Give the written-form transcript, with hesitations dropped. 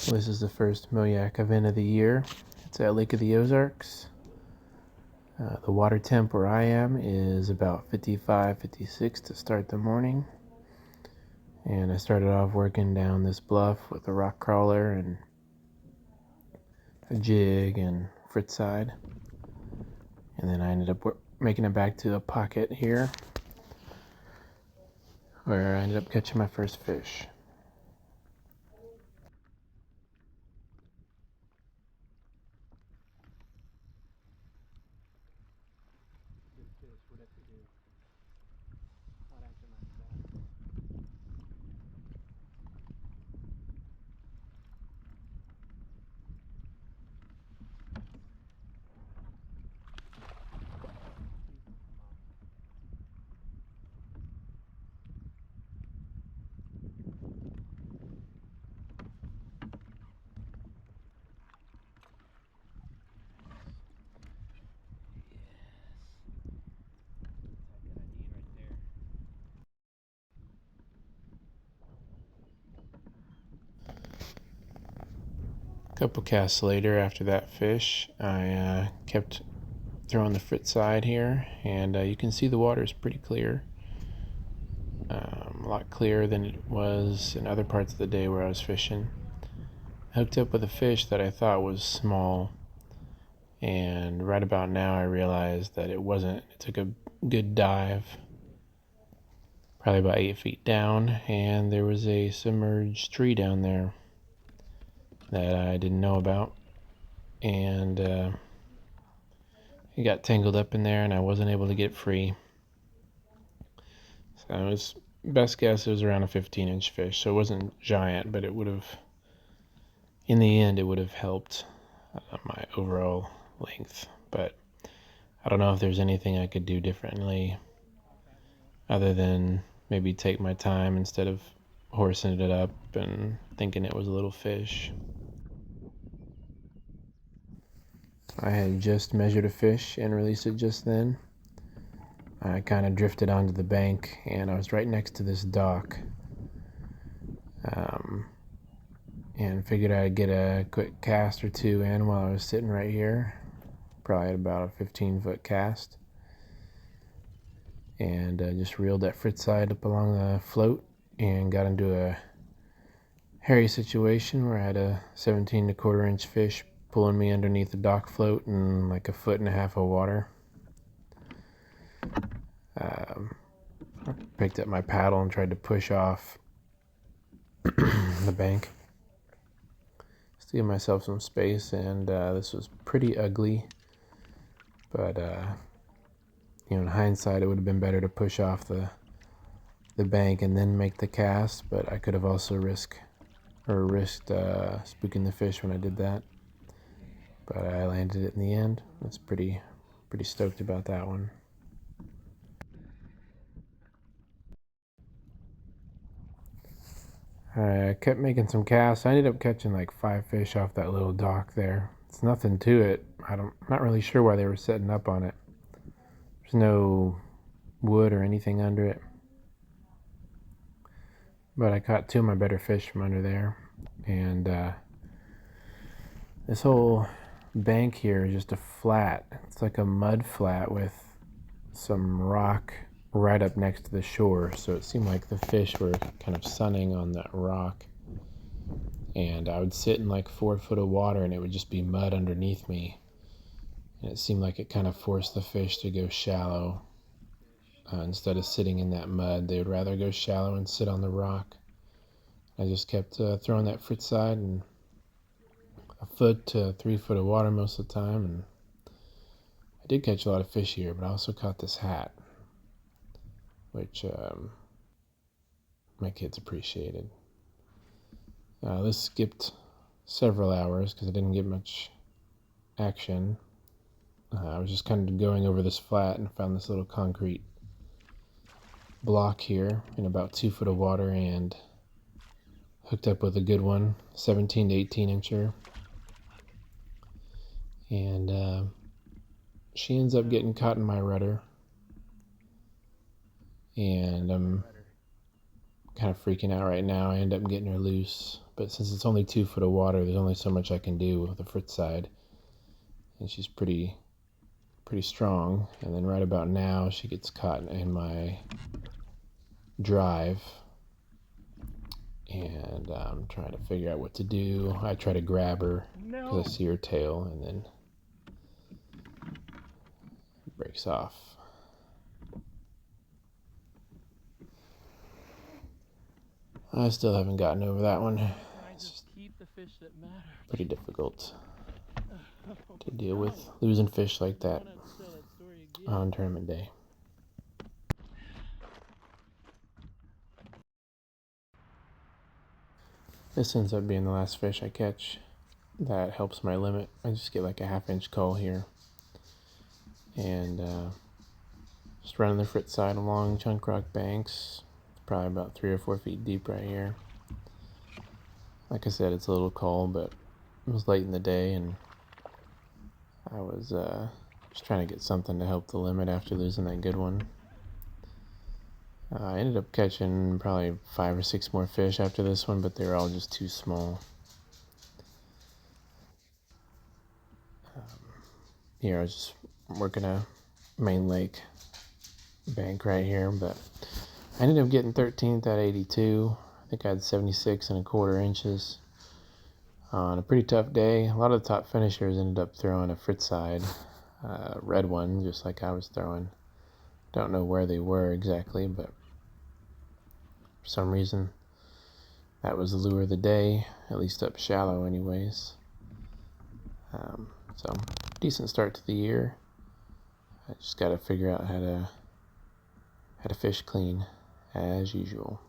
This is the first MOYAK event of the year. It's at Lake of the Ozarks. The water temp where I am is about 55, 56 to start the morning. And I started off working down this bluff with a rock crawler and a jig and frittside. And then I ended up making it back to a pocket here where I ended up catching my first fish. A couple casts later after that fish, I kept throwing the frittside here, and you can see the water is pretty clear. A lot clearer than it was in other parts of the day where I was fishing. I hooked up with a fish that I thought was small, and right about now I realized that it wasn't. It took a good dive, probably about 8 feet down, and there was a submerged tree down there that I didn't know about, and it got tangled up in there and I wasn't able to get free. So it was, best guess it was around a 15-inch fish, so it wasn't giant, but it would have, in the end, it would have helped my overall length. But I don't know if there's anything I could do differently other than maybe take my time instead of horsing it up and thinking it was a little fish. I had just measured a fish and released it just then. I kind of drifted onto the bank and I was right next to this dock, and figured I'd get a quick cast or two in while I was sitting right here, probably at about a 15-foot cast, and just reeled that frittside up along the float and got into a hairy situation where I had a 17¼ inch fish pulling me underneath the dock float in like 1.5 feet of water. I picked up my paddle and tried to push off the bank to give myself some space, and this was pretty ugly, but in hindsight it would have been better to push off the bank and then make the cast, but I could have also risked spooking the fish when I did that. But I landed it in the end. I was pretty stoked about that one. I kept making some casts. I ended up catching like 5 fish off that little dock there. It's nothing to it. I'm not really sure why they were setting up on it. There's no wood or anything under it. But I caught 2 of my better fish from under there. And this whole bank here is just a flat. It's like a mud flat with some rock right up next to the shore, so it seemed like the fish were kind of sunning on that rock, and I would sit in like 4 foot of water and it would just be mud underneath me, and it seemed like it kind of forced the fish to go shallow. Instead of sitting in that mud, they would rather go shallow and sit on the rock. I just kept throwing that frittside in 1 foot to 3 foot of water most of the time, and I did catch a lot of fish here, but I also caught this hat, which my kids appreciated. This skipped several hours because I didn't get much action. I was just kind of going over this flat and found this little concrete block here in about 2 foot of water and hooked up with a good one, 17 to 18 incher. And she ends up getting caught in my rudder, and I'm kind of freaking out right now. I end up getting her loose but since it's only 2 foot of water, there's only so much I can do with the frittside. And she's pretty strong. And then right about now, she gets caught in my drive. And I'm trying to figure out what to do. I try to grab her because I see her tail, and then it breaks off. I still haven't gotten over that one. It's pretty difficult to deal with losing fish like that on tournament day. This ends up being the last fish I catch. That helps my limit. I just get like a 1/2 inch cull here. And just running the frittside along chunk rock banks. Probably about 3 or 4 feet deep right here. Like I said, it's a little cold, but it was late in the day, and I was just trying to get something to help the limit after losing that good one. I ended up catching probably 5 or 6 more fish after this one, but they were all just too small. Here I was just working a main lake bank right here, but I ended up getting 13th at 82. I think I had 76 1/4 inches on a pretty tough day. A lot of the top finishers ended up throwing a frittside, red one, just like I was throwing. Don't know where they were exactly, but for some reason that was the lure of the day, at least up shallow anyways. So decent start to the year. I just got to figure out how to fish clean as usual.